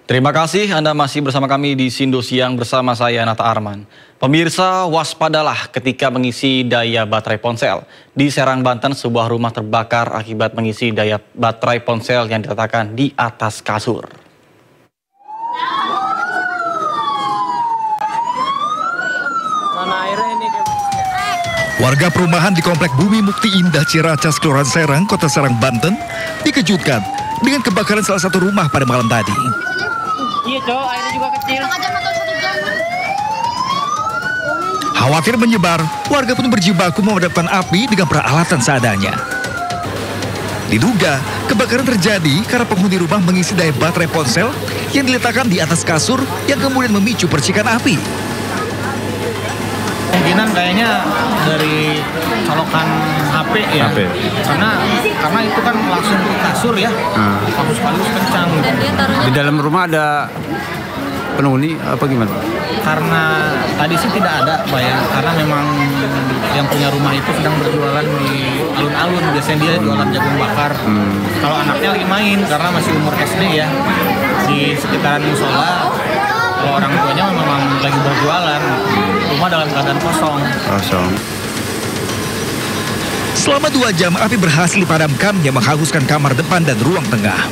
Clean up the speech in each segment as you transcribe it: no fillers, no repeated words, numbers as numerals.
Terima kasih Anda masih bersama kami di Sindo Siang bersama saya Nata Arman. Pemirsa, waspadalah ketika mengisi daya baterai ponsel. Di Serang, Banten, sebuah rumah terbakar akibat mengisi daya baterai ponsel yang diletakkan di atas kasur. Warga perumahan di Komplek Bumi Mukti Indah Ciracas, Kelurahan Serang, Kota Serang, Banten, dikejutkan dengan kebakaran salah satu rumah pada malam tadi. Iya, Cok, airnya juga kecil. Khawatir menyebar, warga pun berjibaku memadamkan api dengan peralatan seadanya. Diduga, kebakaran terjadi karena penghuni rumah mengisi daya baterai ponsel yang diletakkan di atas kasur yang kemudian memicu percikan api. Kemungkinan kayaknya dari colokan HP ya. Karena itu kan langsung ke kasur ya. Langsung sekaligus kencang. Di dalam rumah ada penghuni apa gimana? Karena tadi sih tidak ada, Pak ya. Karena memang yang punya rumah itu sedang berjualan di alun-alun. Biasanya dia jualan jagung bakar. Kalau anaknya lagi main karena masih umur SD ya. Di sekitaran musola, kalau orang tuanya memang lagi berjualan. Rumah dalam keadaan kosong. Selama 2 jam, api berhasil dipadamkan yang menghanguskan kamar depan dan ruang tengah.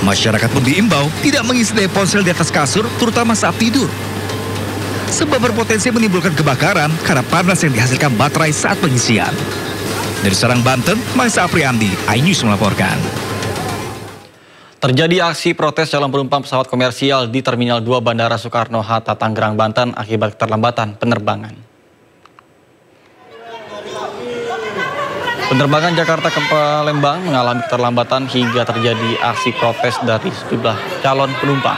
Masyarakat pun diimbau tidak mengisi daya ponsel di atas kasur, terutama saat tidur. Sebab berpotensi menimbulkan kebakaran karena panas yang dihasilkan baterai saat pengisian. Dari Serang, Banten, Maisa Apriandi, iNews melaporkan. Terjadi aksi protes calon penumpang pesawat komersial di Terminal 2 Bandara Soekarno-Hatta, Tangerang, Banten akibat keterlambatan penerbangan. Penerbangan Jakarta ke Palembang mengalami keterlambatan hingga terjadi aksi protes dari sejumlah calon penumpang.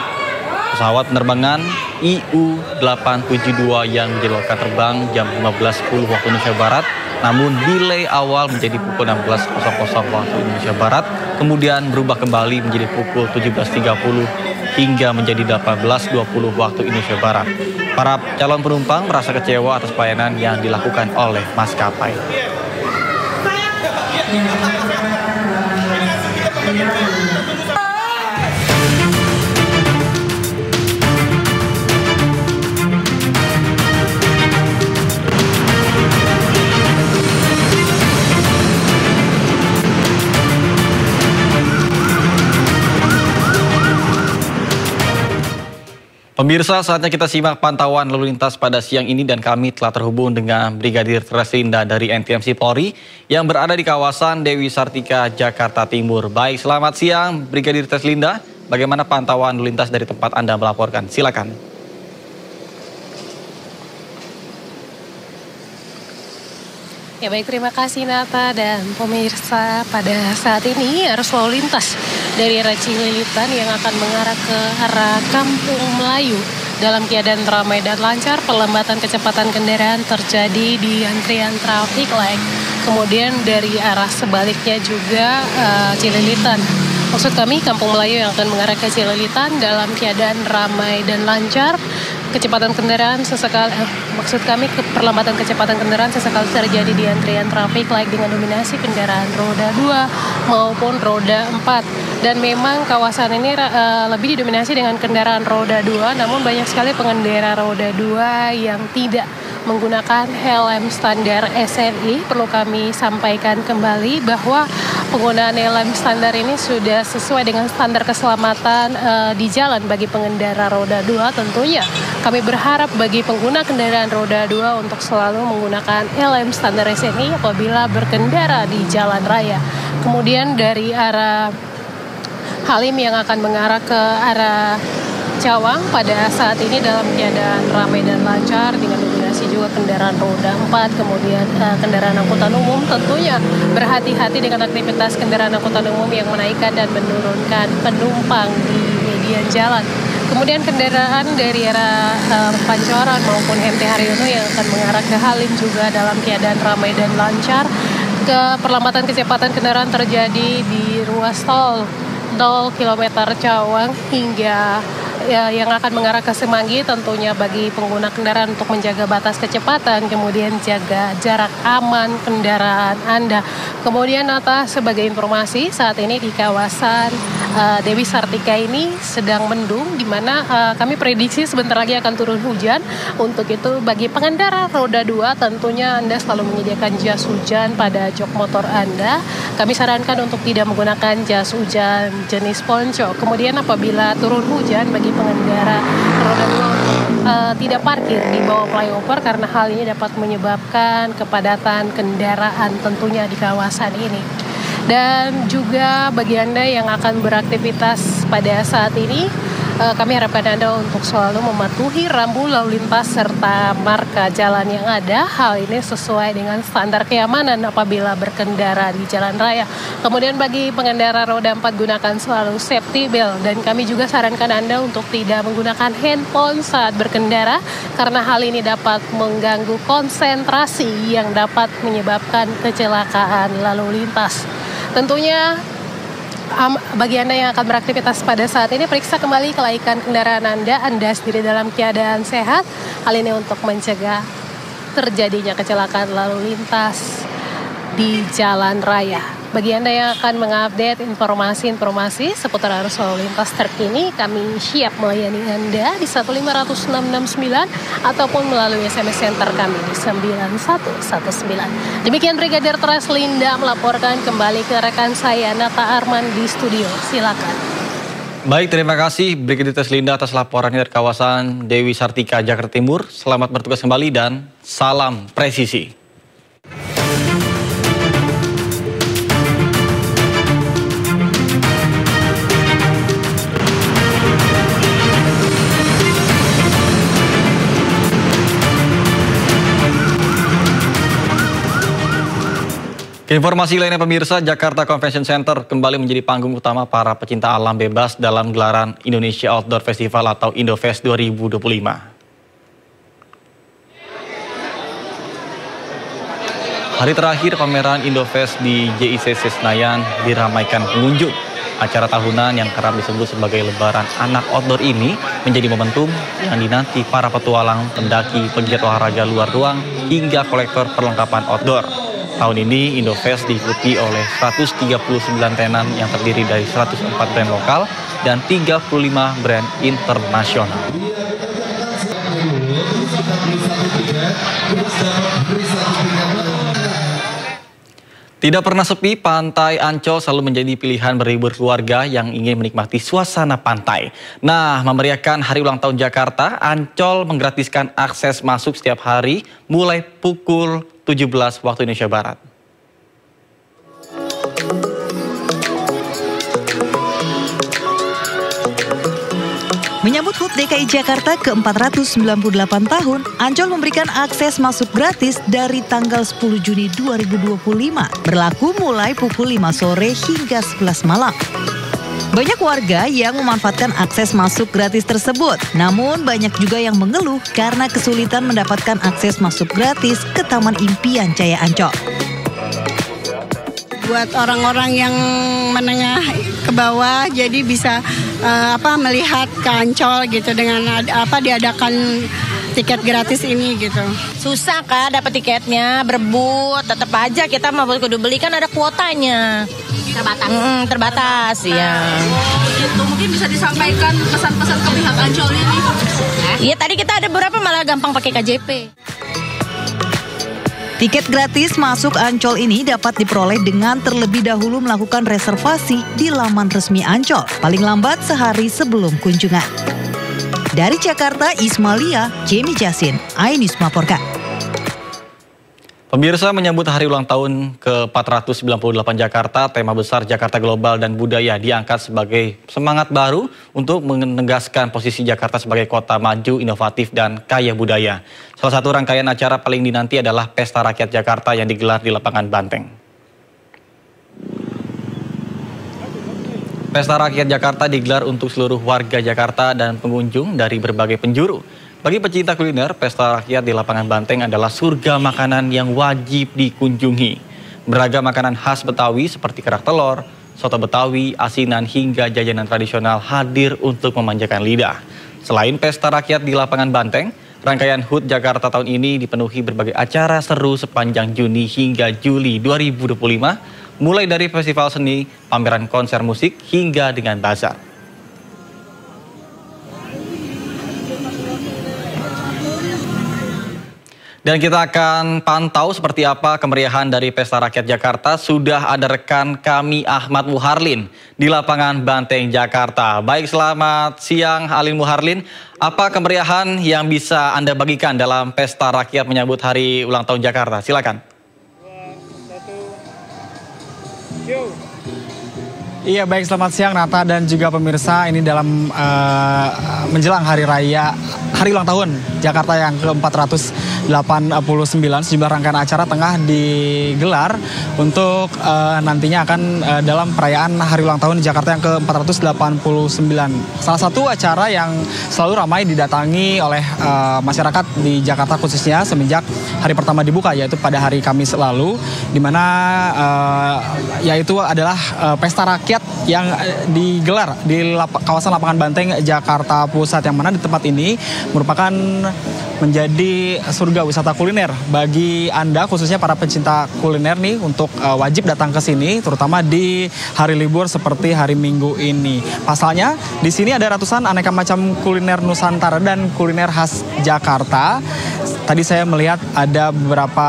Pesawat penerbangan IU-872 yang dijadwalkan terbang jam 15.10 waktu Indonesia Barat, namun delay awal menjadi pukul 16.00 waktu Indonesia Barat, kemudian berubah kembali menjadi pukul 17.30 hingga menjadi 18.20 waktu Indonesia Barat. Para calon penumpang merasa kecewa atas pelayanan yang dilakukan oleh maskapai. Pemirsa, saatnya kita simak pantauan lalu lintas pada siang ini dan kami telah terhubung dengan Brigadir Treslinda dari NTMC Polri yang berada di kawasan Dewi Sartika, Jakarta Timur. Baik, selamat siang Brigadir Treslinda. Bagaimana pantauan lalu lintas dari tempat Anda melaporkan? Silakan. Ya baik, terima kasih Nata dan pemirsa. Pada saat ini arus lalu lintas dari arah Cililitan yang akan mengarah ke arah Kampung Melayu dalam keadaan ramai dan lancar. Pelambatan kecepatan kendaraan terjadi di antrian traffic light. Kemudian dari arah sebaliknya juga Cililitan. Maksud kami Kampung Melayu yang akan mengarah ke Cililitan dalam keadaan ramai dan lancar. Kecepatan kendaraan perlambatan kecepatan kendaraan sesekali terjadi di antrian traffic light dengan dominasi kendaraan roda 2 maupun roda 4. Dan memang kawasan ini lebih didominasi dengan kendaraan roda 2, namun banyak sekali pengendara roda 2 yang tidak menggunakan helm standar SNI. Perlu kami sampaikan kembali bahwa penggunaan helm standar ini sudah sesuai dengan standar keselamatan di jalan bagi pengendara roda 2 tentunya. Kami berharap bagi pengguna kendaraan roda 2 untuk selalu menggunakan helm standar SNI apabila berkendara di jalan raya. Kemudian dari arah Halim yang akan mengarah ke arah Cawang pada saat ini dalam keadaan ramai dan lancar dengan dominasi juga kendaraan roda 4, kemudian kendaraan angkutan umum tentunya berhati-hati dengan aktivitas kendaraan angkutan umum yang menaikkan dan menurunkan penumpang di median jalan. Kemudian kendaraan dari arah Pancoran maupun MT Haryono yang akan mengarah ke Halim juga dalam keadaan ramai dan lancar. Perlambatan kecepatan kendaraan terjadi di ruas tol kilometer Cawang hingga yang akan mengarah ke Semanggi tentunya bagi pengguna kendaraan untuk menjaga batas kecepatan, kemudian jaga jarak aman kendaraan Anda. Kemudian Nata, sebagai informasi saat ini di kawasan Dewi Sartika ini sedang mendung, di mana kami prediksi sebentar lagi akan turun hujan. Untuk itu bagi pengendara roda 2 tentunya Anda selalu menyediakan jas hujan pada jok motor Anda. Kami sarankan untuk tidak menggunakan jas hujan jenis ponco. Kemudian apabila turun hujan bagi pengendara roda 2 tidak parkir di bawah flyover karena hal ini dapat menyebabkan kepadatan kendaraan tentunya di kawasan ini. Dan juga bagi Anda yang akan beraktivitas pada saat ini, kami harapkan Anda untuk selalu mematuhi rambu lalu lintas serta marka jalan yang ada. Hal ini sesuai dengan standar keamanan apabila berkendara di jalan raya. Kemudian bagi pengendara roda 4 gunakan selalu safety belt. Dan kami juga sarankan Anda untuk tidak menggunakan handphone saat berkendara karena hal ini dapat mengganggu konsentrasi yang dapat menyebabkan kecelakaan lalu lintas. Tentunya bagi Anda yang akan beraktivitas pada saat ini, periksa kembali kelaikan kendaraan Anda sendiri dalam keadaan sehat. Hal ini untuk mencegah terjadinya kecelakaan lalu lintas di jalan raya. Bagi Anda yang akan mengupdate informasi-informasi seputar arus lalu lintas terkini, kami siap melayani Anda di 15669 ataupun melalui SMS center kami di 9119. Demikian Brigadir Treslinda melaporkan, kembali ke rekan saya Nata Arman di studio. Silakan. Baik, terima kasih Brigadir Treslinda atas laporannya dari kawasan Dewi Sartika, Jakarta Timur. Selamat bertugas kembali dan salam presisi. Informasi lainnya pemirsa, Jakarta Convention Center kembali menjadi panggung utama para pecinta alam bebas dalam gelaran Indonesia Outdoor Festival atau Indofest 2025. Hari terakhir pameran Indofest di JICC Senayan diramaikan pengunjung. Acara tahunan yang kerap disebut sebagai lebaran anak outdoor ini menjadi momentum yang dinanti para petualang, pendaki, pegiat olahraga luar ruang, hingga kolektor perlengkapan outdoor. Tahun ini Indofest diikuti oleh 139 tenan yang terdiri dari 104 brand lokal dan 35 brand internasional. Tidak pernah sepi, Pantai Ancol selalu menjadi pilihan berlibur keluarga yang ingin menikmati suasana pantai. Nah, memeriahkan Hari Ulang Tahun Jakarta, Ancol menggratiskan akses masuk setiap hari mulai pukul 17 waktu Indonesia Barat. Menyambut HUT DKI Jakarta ke-498 tahun, Ancol memberikan akses masuk gratis dari tanggal 10 Juni 2025, berlaku mulai pukul 5 sore hingga 11 malam. Banyak warga yang memanfaatkan akses masuk gratis tersebut, namun banyak juga yang mengeluh karena kesulitan mendapatkan akses masuk gratis ke Taman Impian Jaya Ancol. Buat orang-orang yang menengah ke bawah, jadi bisa melihat ke Ancol gitu dengan diadakan tiket gratis ini gitu. Susah Kak dapat tiketnya, berebut, tetap aja kita mau kudu beli kan ada kuotanya. Terbatas. Terbatas ya. Gitu. Mungkin bisa disampaikan pesan-pesan ke pihak Ancol ini. Iya tadi kita ada beberapa malah gampang pakai KJP. Tiket gratis masuk Ancol ini dapat diperoleh dengan terlebih dahulu melakukan reservasi di laman resmi Ancol, paling lambat sehari sebelum kunjungan. Dari Jakarta, Ismalia, Jamie Jasin, iNews melaporkan. Pemirsa, menyambut Hari Ulang Tahun ke-498 Jakarta, tema besar Jakarta Global dan Budaya diangkat sebagai semangat baru untuk menegaskan posisi Jakarta sebagai kota maju, inovatif, dan kaya budaya. Salah satu rangkaian acara paling dinanti adalah Pesta Rakyat Jakarta yang digelar di Lapangan Banteng. Pesta Rakyat Jakarta digelar untuk seluruh warga Jakarta dan pengunjung dari berbagai penjuru. Bagi pecinta kuliner, Pesta Rakyat di Lapangan Banteng adalah surga makanan yang wajib dikunjungi. Beragam makanan khas Betawi seperti kerak telur, soto Betawi, asinan hingga jajanan tradisional hadir untuk memanjakan lidah. Selain pesta rakyat di lapangan Banteng, rangkaian HUT Jakarta tahun ini dipenuhi berbagai acara seru sepanjang Juni hingga Juli 2025, mulai dari festival seni, pameran konser musik, hingga dengan bazar. Dan kita akan pantau seperti apa kemeriahan dari Pesta Rakyat Jakarta. Sudah ada rekan kami Ahmad Muharlin di lapangan Banteng, Jakarta. Baik, selamat siang Alin Muharlin. Apa kemeriahan yang bisa Anda bagikan dalam Pesta Rakyat menyambut Hari Ulang Tahun Jakarta? Silakan. 2, 1, yo. Iya, baik, selamat siang Nata dan juga pemirsa. Ini dalam menjelang hari ulang tahun Jakarta yang ke-489, sejumlah rangkaian acara tengah digelar untuk nantinya akan dalam perayaan hari ulang tahun Jakarta yang ke-489. Salah satu acara yang selalu ramai didatangi oleh masyarakat di Jakarta khususnya semenjak hari pertama dibuka, yaitu pada hari Kamis lalu, di mana yaitu adalah pesta rakyat yang digelar di kawasan lapangan Banteng, Jakarta Pusat, yang mana di tempat ini merupakan menjadi surga wisata kuliner bagi Anda, khususnya para pencinta kuliner nih, untuk wajib datang ke sini, terutama di hari libur seperti hari Minggu ini. Pasalnya di sini ada ratusan aneka macam kuliner Nusantara dan kuliner khas Jakarta. Tadi saya melihat ada beberapa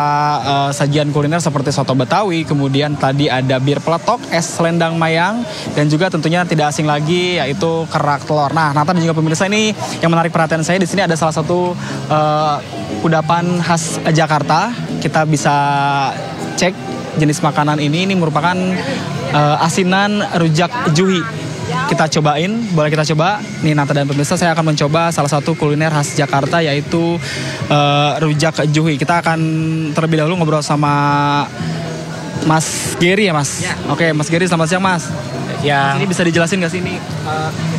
sajian kuliner seperti soto Betawi, kemudian tadi ada bir peletok, es selendang mayang, dan juga tentunya tidak asing lagi yaitu kerak telur. Nah, Nata dan juga pemirsa, ini yang menarik perhatian saya, di sini ada salah satu kudapan khas Jakarta. Kita bisa cek jenis makanan ini merupakan asinan rujak juhi. Kita cobain, boleh kita coba. Nih Nata dan pemirsa, saya akan mencoba salah satu kuliner khas Jakarta yaitu rujak juhi. Kita akan terlebih dahulu ngobrol sama Mas Geri ya, Mas? Ya. Oke, Mas Geri, selamat siang, Mas. Ya. Ini bisa dijelasin nggak sih ini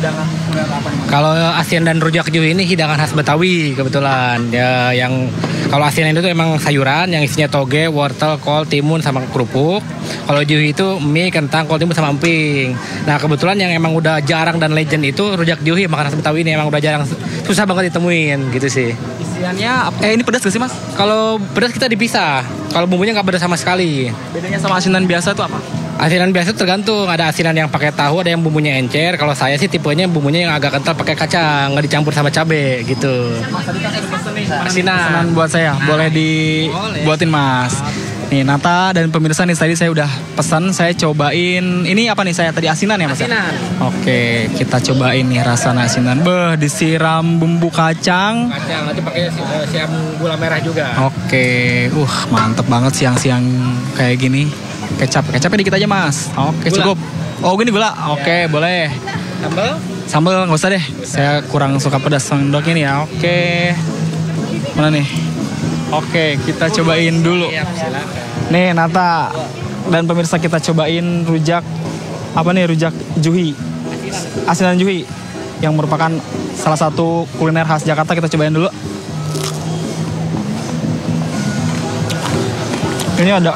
hidangan kuliner apa nih? Kalau asian dan rujak juhi ini hidangan khas Betawi kebetulan. Ya, yang kalau asian itu emang sayuran yang isinya toge, wortel, kol, timun sama kerupuk. Kalau juhi itu mie, kentang, kol, timun sama emping. Nah, kebetulan yang emang udah jarang dan legend itu rujak juhi, makanan khas Betawi ini emang udah jarang, susah banget ditemuin gitu sih. Isiannya ini pedas gak sih, Mas? Kalau pedas kita dipisah. Kalau bumbunya nggak pedas sama sekali. Bedanya sama asinan biasa itu apa? Asinan biasa tergantung, ada asinan yang pakai tahu, ada yang bumbunya encer. Kalau saya sih tipenya bumbunya yang agak kental pakai kacang, nggak dicampur sama cabai gitu. Mas, tadi kan ada pesen nih, asinan buat saya, boleh dibuatin, Mas. Nih Nata dan pemirsa, nih tadi saya udah pesan, saya cobain. Ini apa nih, saya tadi asinan ya, Mas? Asinan. Oke, kita cobain nih rasa asinan. Disiram bumbu kacang. Nanti pakai siram gula merah juga. Oke, mantep banget siang-siang kayak gini. Kecapnya dikit aja, Mas. Oke, gula. Cukup. Oh, gini gula. Oke, boleh. Sambal nggak usah deh. Saya kurang suka pedas sendok ini ya. Oke. Mana nih? Oke, kita cobain dulu. Nih Nata dan pemirsa, kita cobain rujak rujak juhi, asinan juhi, yang merupakan salah satu kuliner khas Jakarta. Kita cobain dulu. Ini ada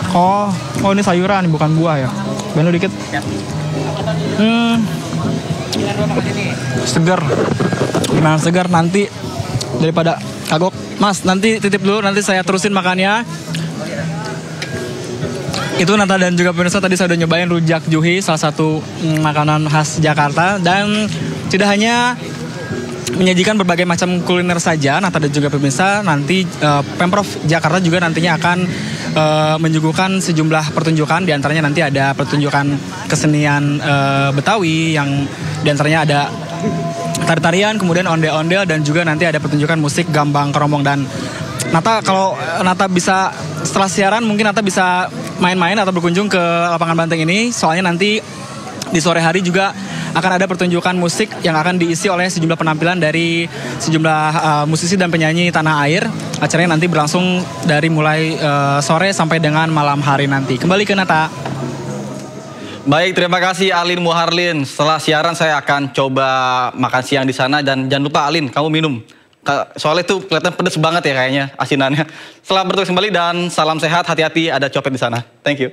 ini sayuran, bukan buah ya. Benu dikit. Segar. Gimana segar, nanti daripada kagok. Mas, nanti titip dulu, nanti saya terusin makannya. Itu Nata dan juga pemirsa, tadi saya udah nyobain rujak juhi, salah satu makanan khas Jakarta. Dan tidak hanya menyajikan berbagai macam kuliner saja, Nata dan juga pemirsa, nanti Pemprov Jakarta juga nantinya akan menyuguhkan sejumlah pertunjukan. Diantaranya nanti ada pertunjukan kesenian Betawi, yang diantaranya ada tari-tarian, kemudian ondel-ondel, dan juga nanti ada pertunjukan musik gambang keromong. Dan Nata, kalau Nata bisa setelah siaran, mungkin Nata bisa main-main atau berkunjung ke lapangan Banteng ini, soalnya nanti di sore hari juga akan ada pertunjukan musik yang akan diisi oleh sejumlah penampilan dari sejumlah musisi dan penyanyi tanah air. Acaranya nanti berlangsung dari mulai sore sampai dengan malam hari nanti. Kembali ke Nata. Baik, terima kasih Alin Muharlin. Setelah siaran saya akan coba makan siang di sana, dan jangan lupa Alin, kamu minum. Soalnya itu kelihatan pedes banget ya kayaknya asinannya. Selamat bertugas kembali dan salam sehat, hati-hati, ada copet di sana. Thank you.